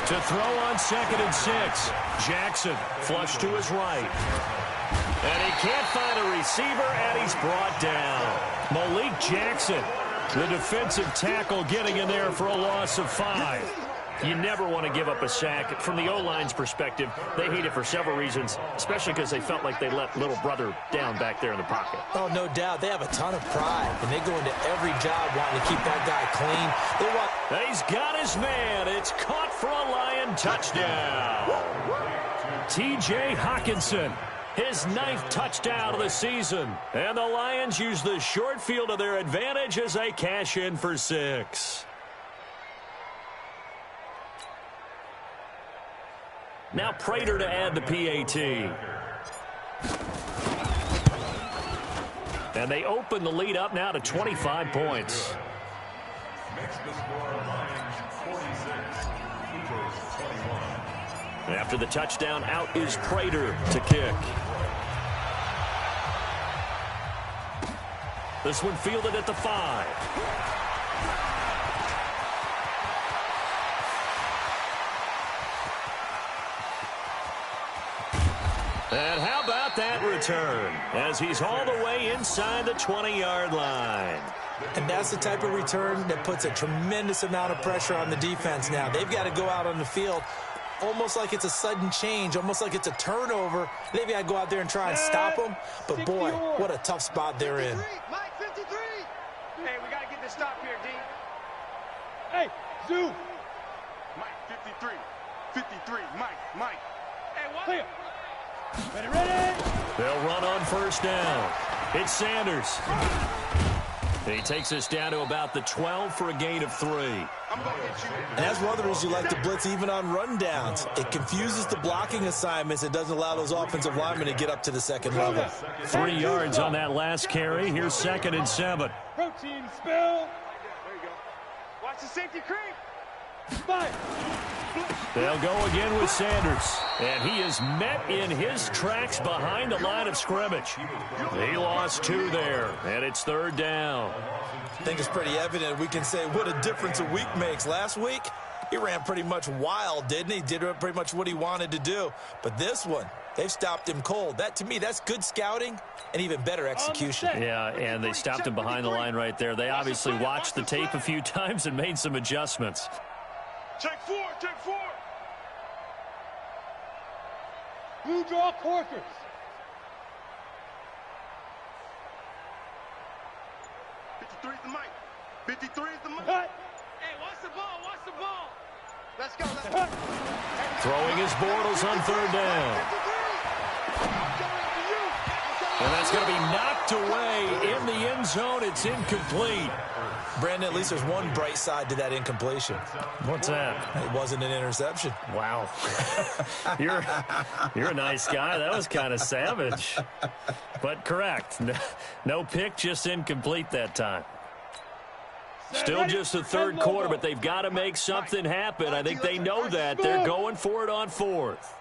To throw on 2nd and 6. Jackson flush to his right. And he can't find a receiver, and he's brought down. Malik Jackson, the defensive tackle, getting in there for a loss of 5. You never want to give up a sack. From the O-line's perspective, they hate it for several reasons, especially because they felt like they let little brother down back there in the pocket. Oh, no doubt. They have a ton of pride, and they go into every job wanting to keep that guy clean. They want... He's got his man. It's caught for a Lion touchdown. T.J. Hawkinson, his 9th touchdown of the season. And the Lions use the short field to their advantage as they cash in for 6. Now Prater to add the PAT. And they open the lead up now to 25 points. Makes the score Lions 46, Eagles 21. After the touchdown, out is Prater to kick. This one fielded at the 5. And how about that return as he's all the way inside the 20-yard line. And that's the type of return that puts a tremendous amount of pressure on the defense now. They've got to go out on the field almost like it's a sudden change, almost like it's a turnover. They've got to go out there and try and stop them. But, boy, what a tough spot they're in. Mike 53. Hey, we got to get this stop here, D. Hey, Zoo. Mike, 53. 53, Mike. Hey, what? Clear. Ready. They'll run on first down. It's Sanders. He takes us down to about the 12 for a gain of 3. And as one of the reasons you like to blitz even on rundowns, it confuses the blocking assignments. It doesn't allow those offensive linemen to get up to the second level. 3 yards on that last carry. Here's 2nd and 7. Protein spill. There you go. Watch the safety creep. Five. They'll go again with Sanders. And he is met in his tracks behind the line of scrimmage. He lost 2 there, and it's 3rd down. I think it's pretty evident. We can say what a difference a week makes. Last week, he ran pretty much wild, didn't he? Did pretty much what he wanted to do. But this one, they've stopped him cold. That, to me, that's good scouting and even better execution. Yeah, and they stopped him behind the line right there. They obviously watched the tape a few times and made some adjustments. Check 4. Blue draw quarters. 53 is the mic. 53 is the mic. Cut. Hey, watch the ball. Let's go. Throwing his Bortles on 3rd down. And that's going to be knocked away in the end zone. It's incomplete. Brandon, at least there's one bright side to that incompletion. What's that? It wasn't an interception. Wow. You're a nice guy. That was kind of savage. But correct. No pick, just incomplete that time. Still just the 3rd quarter, but they've got to make something happen. I think they know that. They're going for it on 4th.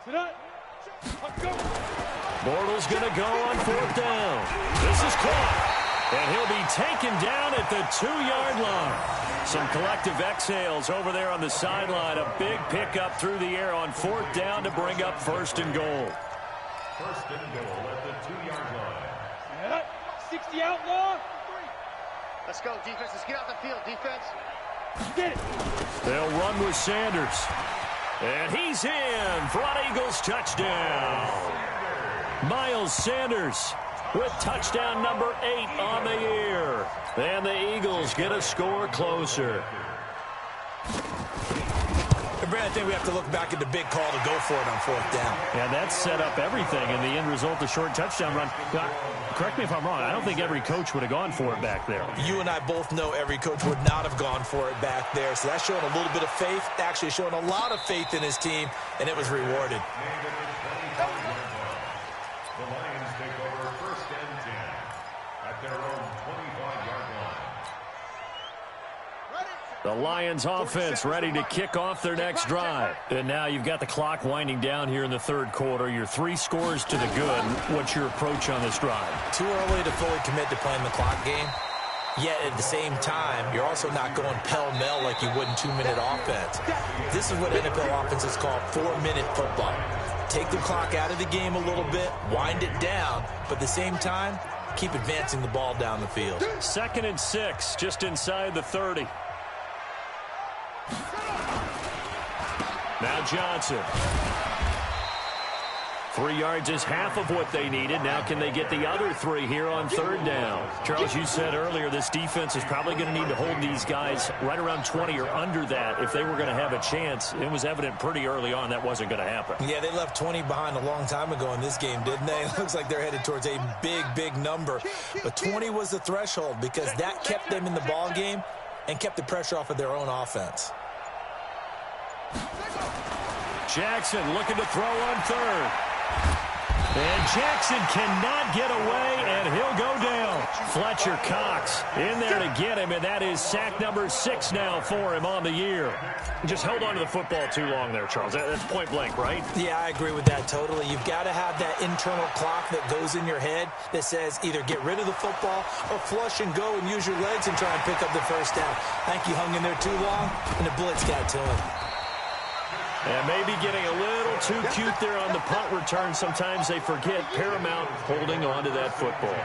Bortles going to go on 4th down. This is caught. And he'll be taken down at the 2-yard line. Some collective exhales over there on the sideline. A big pickup through the air on 4th down to bring up 1st and goal. 1st and goal at the 2-yard line. 60 outlaw. Let's go, defense. Let's get out the field, defense. Get it. They'll run with Sanders. And he's in for an Eagles touchdown. Miles Sanders with touchdown number 8 on the year. And the Eagles get a score closer. And Brad, I think we have to look back at the big call to go for it on 4th down. Yeah, that set up everything in the end result, the short touchdown run. Correct me if I'm wrong. I don't think every coach would have gone for it back there. You and I both know every coach would not have gone for it back there. So that's showing a little bit of faith, actually showing a lot of faith in his team, and it was rewarded. The Lions take over 1st and 10 at their own 25-yard line. The Lions offense ready to kick off their next drive. And now you've got the clock winding down here in the 3rd quarter. You're 3 scores to the good. What's your approach on this drive? Too early to fully commit to playing the clock game. Yet at the same time, you're also not going pell-mell like you would in 2-minute offense. This is what NFL offenses call 4-minute football. Take the clock out of the game a little bit, wind it down, but at the same time, keep advancing the ball down the field. 2nd and 6, just inside the 30. Now Johnson. 3 yards is half of what they needed. Now can they get the other 3 here on 3rd down? Charles, you said earlier this defense is probably going to need to hold these guys right around 20 or under that if they were going to have a chance. It was evident pretty early on that wasn't going to happen. Yeah, they left 20 behind a long time ago in this game, didn't they? It looks like they're headed towards a big, big number. But 20 was the threshold because that kept them in the ball game and kept the pressure off of their own offense. Jackson looking to throw on 3rd. And Jackson cannot get away, and he'll go down. Fletcher Cox in there to get him, and that is sack number 6 now for him on the year. Just held on to the football too long there, Charles. That's point blank, right? Yeah, I agree with that totally. You've got to have that internal clock that goes in your head that says either get rid of the football or flush and go and use your legs and try and pick up the 1st down. I think he hung in there too long, and the blitz got to him. And maybe getting a little too cute there on the punt return. Sometimes they forget paramount holding on to that football.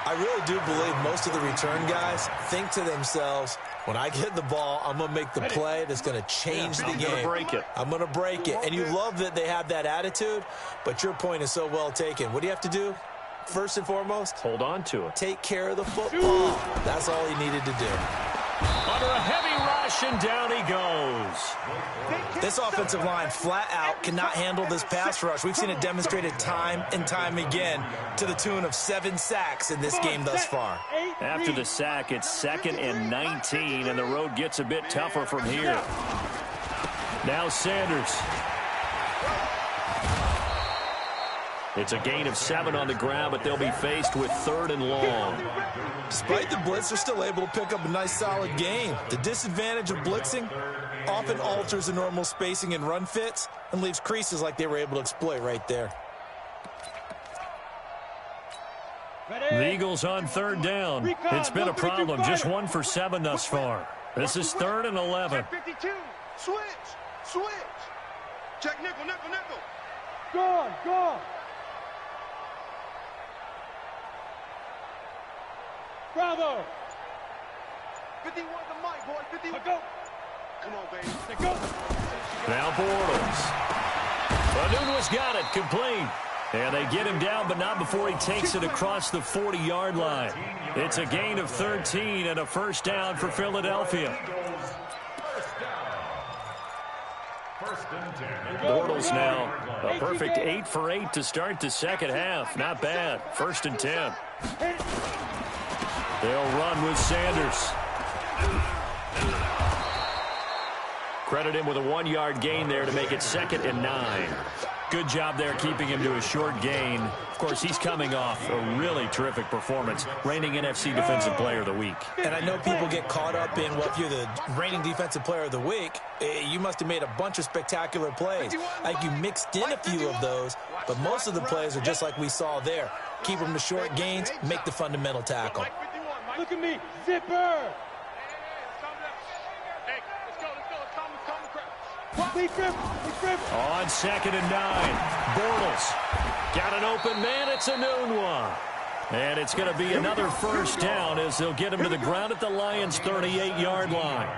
I really do believe most of the return guys think to themselves, when I get the ball, I'm going to make the play that's going to change the game. I'm going to break it. I'm going to break it. And you love that they have that attitude, but your point is so well taken. What do you have to do? First and foremost, hold on to it. Take care of the football. That's all he needed to do. Under a heavy rush, and down he goes. This offensive line flat out cannot handle this pass rush. We've seen it demonstrated time and time again to the tune of 7 sacks in this game thus far. After the sack, it's 2nd and 19, and the road gets a bit tougher from here. Now Sanders. It's a gain of 7 on the ground, but they'll be faced with 3rd and long. Despite the blitz, they're still able to pick up a nice, solid gain. The disadvantage of blitzing often alters the normal spacing and run fits and leaves creases like they were able to exploit right there. The Eagles on 3rd down. It's been a problem, just 1 for 7 thus far. This is 3rd and 11. 52. Switch. Check nickel. Gone. Bravo. 51 the mic, boy. 51. Go. Come on, baby. Go. Now Bortles. Anunua's got it, complete. And they get him down, but not before he takes it across the 40-yard line. It's a gain of 13 and a first down for Philadelphia. Bortles now a perfect 8 for 8 to start the second half. Not bad. 1st and 10. They'll run with Sanders. Credit him with a 1-yard gain there to make it 2nd and 9. Good job there keeping him to a short gain. Of course, he's coming off a really terrific performance, reigning NFC Defensive Player of the Week. And I know people get caught up in, well, if you're the reigning Defensive Player of the Week, you must have made a bunch of spectacular plays. Like you mixed in a few of those, but most of the plays are just like we saw there. Keep them to short gains, make the fundamental tackle. Look at me. Zipper. On 2nd and 9, Bortles got an open man. It's Enunwa. And it's going to be another first down as they'll get him to the ground at the Lions' 38-yard line.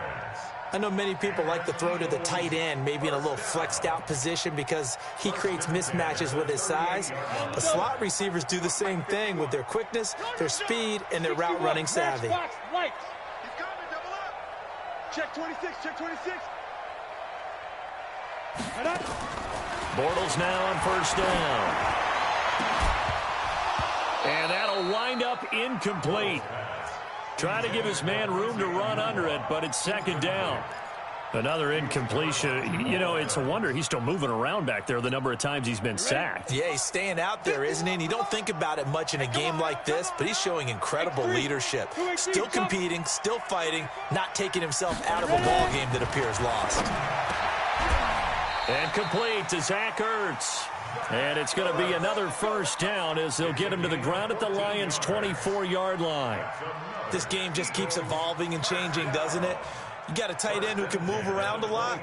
I know many people like to throw to the tight end, maybe in a little flexed out position because he creates mismatches with his size. The slot receivers do the same thing with their quickness, their speed, and their route running savvy. Check 26. Bortles now on first down. And that'll wind up incomplete. Trying to give his man room to run under it, but it's 2nd down. Another incompletion. You know, it's a wonder he's still moving around back there the number of times he's been sacked. Yeah, he's staying out there, isn't he? And you don't think about it much in a game like this, but he's showing incredible leadership. Still competing, still fighting, not taking himself out of a ball game that appears lost. And complete to Zach Ertz. And it's going to be another first down as they'll get him to the ground at the Lions' 24-yard line. This game just keeps evolving and changing, doesn't it? You got a tight end who can move around a lot,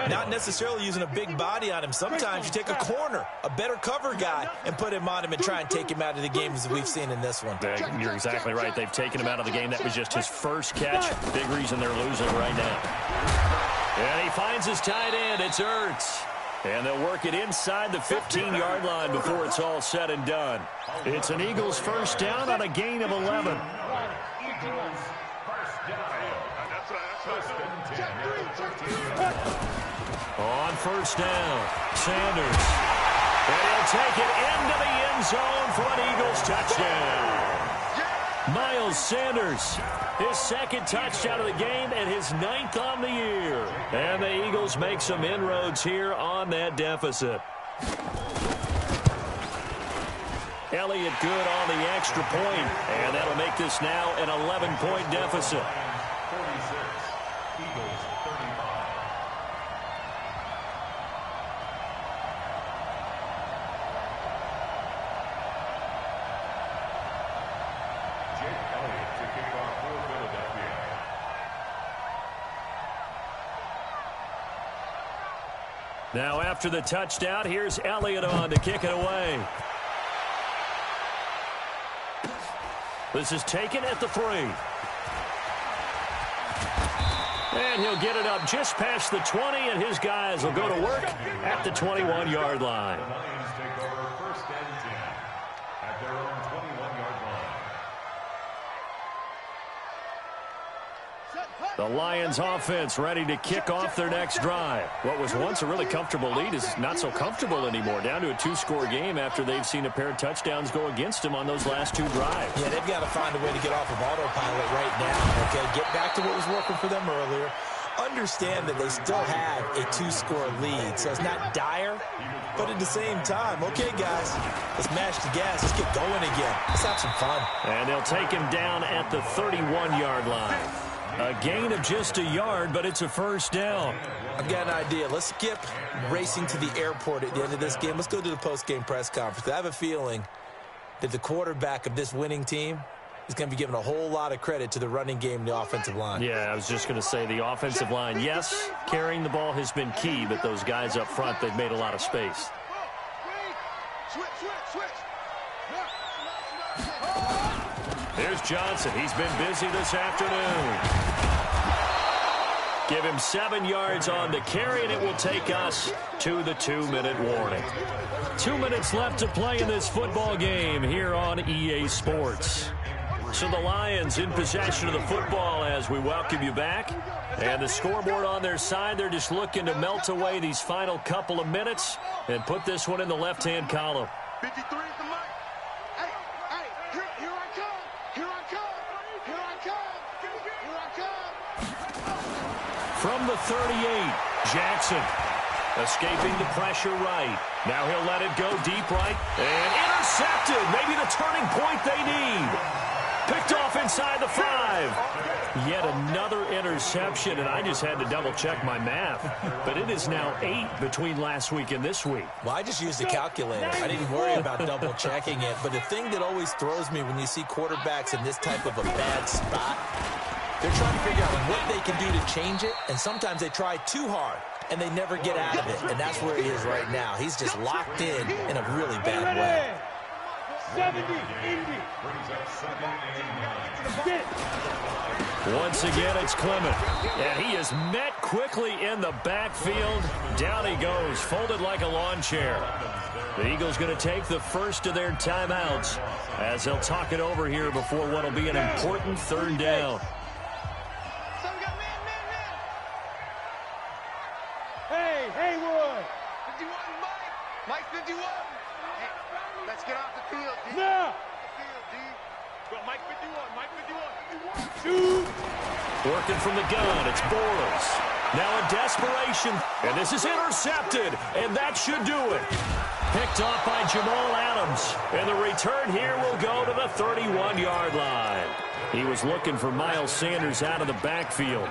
not necessarily using a big body on him. Sometimes you take a corner, a better cover guy, and put him on him and try and take him out of the game as we've seen in this one. You're exactly right. They've taken him out of the game. That was just his first catch. Big reason they're losing right now. And he finds his tight end. It's Ertz. And they'll work it inside the 15-yard line before it's all said and done. It's an Eagles first down on a gain of 11. On first down, Sanders. And he'll take it into the end zone for an Eagles touchdown. Miles Sanders, his 2nd touchdown of the game and his 9th on the year. And the Eagles make some inroads here on that deficit. Elliott good on the extra point, and that'll make this now an 11-point deficit. 46, Eagles 35. Now after the touchdown, here's Elliott on to kick it away. This is taken at the 3. And he'll get it up just past the 20, and his guys will go to work at the 21-yard line. The Lions take over 1st and 10 at their own 21-yard line. Set, The Lions offense ready to kick off their next drive. What was once a really comfortable lead is not so comfortable anymore. Down to a 2-score game after they've seen a pair of touchdowns go against them on those last 2 drives. Yeah, they've got to find a way to get off of autopilot right now, okay? Get back to what was working for them earlier. Understand that they still have a 2-score lead, so it's not dire, but at the same time, okay, guys, let's mash the gas. Let's get going again. Let's have some fun. And they'll take him down at the 31-yard line. A gain of just a yard, but it's a first down. I've got an idea. Let's skip racing to the airport at the end of this game. Let's go to the post-game press conference. I have a feeling that the quarterback of this winning team is going to be giving a whole lot of credit to the running game and the offensive line. Yeah, I was just going to say the offensive line. Yes, carrying the ball has been key, but those guys up front, they've made a lot of space. Here's Johnson. He's been busy this afternoon. Give him 7 yards on the carry, and it will take us to the 2-minute warning. 2 minutes left to play in this football game here on EA Sports. So the Lions in possession of the football as we welcome you back. And the scoreboard on their side, they're just looking to melt away these final couple of minutes and put this one in the left-hand column. 53 is the mic. Hey, here I come. Here I come. Here I come. Here I come. From the 38, Jackson escaping the pressure right. Now he'll let it go deep right. And intercepted. Maybe the turning point they need. Picked off inside the 5. Yet another interception, and I just had to double-check my math. But it is now 8 between last week and this week. Well, I just used a calculator. I didn't worry about double-checking it. But the thing that always throws me when you see quarterbacks in this type of a bad spot, they're trying to figure out what they can do to change it, and sometimes they try too hard, and they never get out of it. And that's where he is right now. He's just locked in a really bad way. 70, 80. Once again, it's Clement. And he is met quickly in the backfield. Down he goes, folded like a lawn chair. The Eagles going to take the first of their timeouts as they'll talk it over here before what will be an important 3rd down. Hey, Haywood. 51, Mike 51. Hey, let's get off the field, D. Now. Mike 51, Mike 51. Shoot. Working from the gun, it's Bortles. Now in desperation, and this is intercepted, and that should do it. Picked off by Jamal Adams, and the return here will go to the 31-yard line. He was looking for Miles Sanders out of the backfield.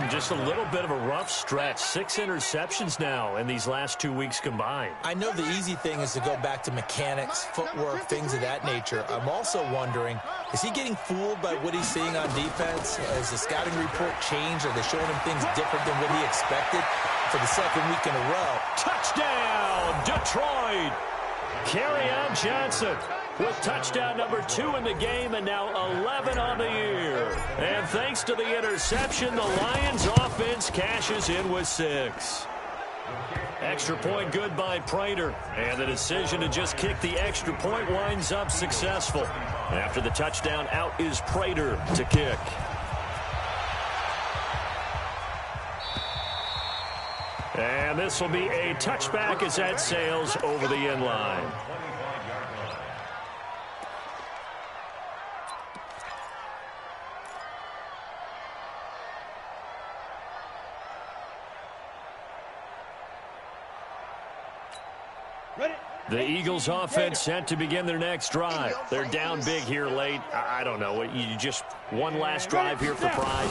Just a little bit of a rough stretch. 6 interceptions now in these last 2 weeks combined. I know the easy thing is to go back to mechanics, footwork, things of that nature. I'm also wondering, is he getting fooled by what he's seeing on defense? Has the scouting report changed? Are they showing him things different than what he expected for the 2nd week in a row? Touchdown, Detroit! Kerryon Johnson with touchdown number 2 in the game and now 11 on the year. And thanks to the interception, the Lions offense cashes in with 6. Extra point good by Prater. And the decision to just kick the extra point winds up successful. After the touchdown, out is Prater to kick. And this will be a touchback as that sails over the end line. The Eagles offense set to begin their next drive. They're down big here late. I don't know. You just one last drive here for pride.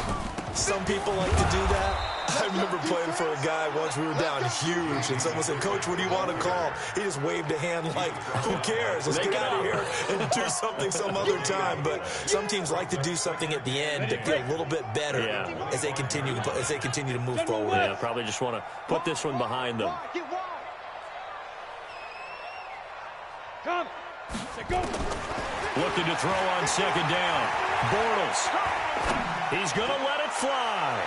Some people like to do that. I remember playing for a guy once. We were down huge, and someone said, "Coach, what do you want to call?" He just waved a hand like, who cares? Let's get out of here and do something some other time. But some teams like to do something at the end to feel a little bit better as they continue to move forward. Yeah, probably just want to put this one behind them. Come. Go. Looking to throw on 2nd down. Bortles. He's going to let it fly.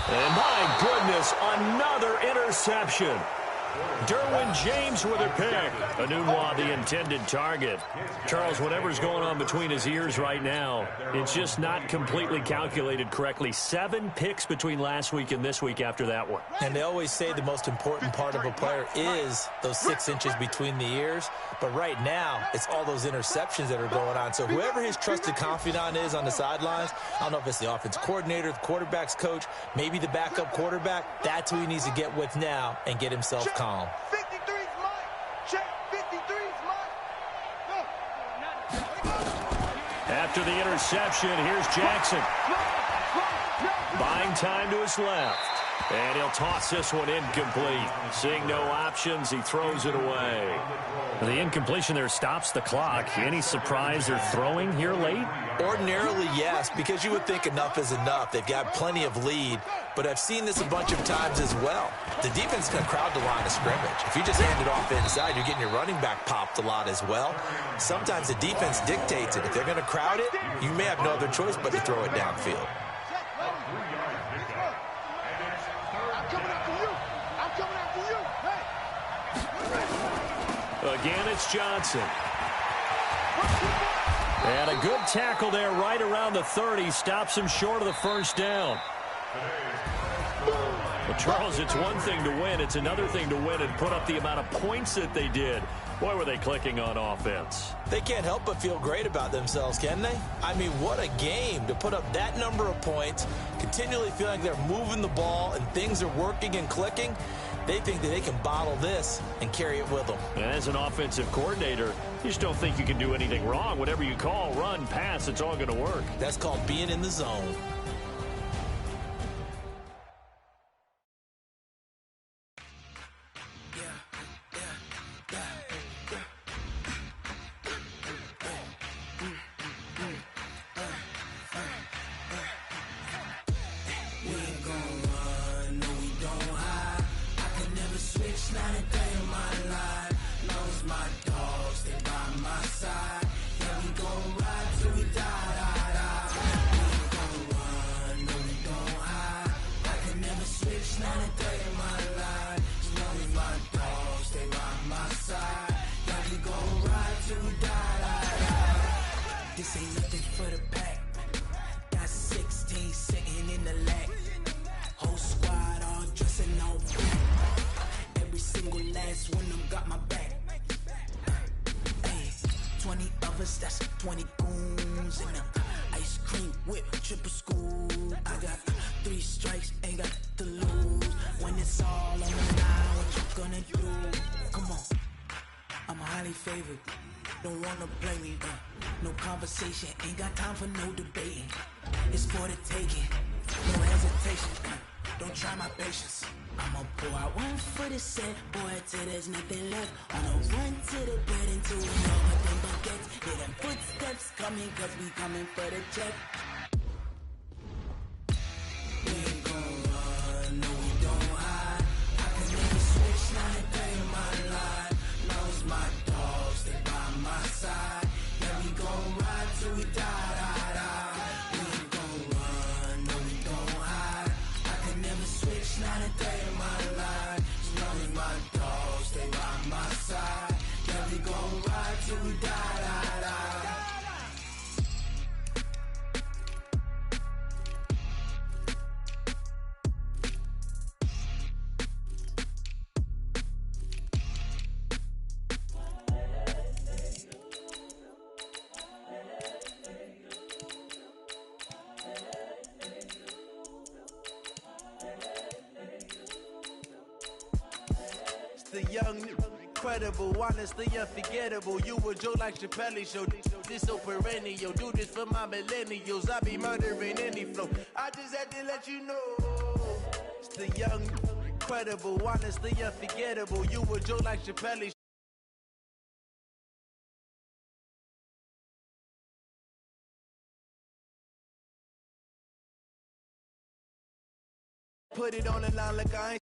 And my goodness, another interception. Derwin James with a pick. Anunwa, the intended target. Charles, whatever's going on between his ears right now, it's just not completely calculated correctly. 7 picks between last week and this week after that one. And they always say the most important part of a player is those 6 inches between the ears. But right now, it's all those interceptions that are going on. So whoever his trusted confidant is on the sidelines, I don't know if it's the offense coordinator, the quarterback's coach, maybe the backup quarterback, that's who he needs to get with now and get himself calm. 53's mine. Check 53's mine. After the interception, here's Jackson. Buying time to his left. And he'll toss this one incomplete. Seeing no options, he throws it away. The incompletion there stops the clock. Any surprise they're throwing here late? Ordinarily, yes, because you would think enough is enough. They've got plenty of lead, but I've seen this a bunch of times as well. The defense can crowd the line of scrimmage. If you just hand it off inside, you're getting your running back popped a lot as well. Sometimes the defense dictates it. If they're going to crowd it, you may have no other choice but to throw it downfield. Again, it's Johnson. And a good tackle there right around the 30. Stops him short of the first down. Well, Charles, it's one thing to win. It's another thing to win and put up the amount of points that they did. Boy, were they clicking on offense. They can't help but feel great about themselves, can they? I mean, what a game to put up that number of points, continually feeling like they're moving the ball and things are working and clicking. They think that they can bottle this and carry it with them. And as an offensive coordinator, you just don't think you can do anything wrong. Whatever you call, run, pass, it's all going to work. That's called being in the zone. This ain't nothing for the pack. Got 16 sitting in the lap. Whole squad all dressing all black. Every single last one of them got my back. Hey, 20 of us, that's 20 goons in them. Ice cream whip, triple school. I got 3 strikes, ain't got to lose. When it's all on the line, what you gonna do? Come on, I'm highly favored. Don't wanna play me, no conversation, ain't got time for no debating. It's for the taking, no hesitation, don't try my patience. I'ma pull out one for the set, boy, till there's nothing left. On a run to the bed until we know nothing but gets. Hear them footsteps coming, cause we coming for the check. We ain't gon' run, no we don't hide. I can never switch, not a day in my life. Knows my dogs, they by my side. Yeah, we gon' ride till we die, die, die. We ain't gon' run, no we don't hide. I can never switch, not a day in my life. As long as my dogs, they by my side. Yeah, we gon' ride till we die, die, die. The young, incredible, honestly unforgettable. You a joke like Chappelle show. This so perennial. Do this for my millennials. I be murdering any flow. I just had to let you know. It's the young, incredible, honestly unforgettable. You a joke like Chappelle. Put it on the line like I ain't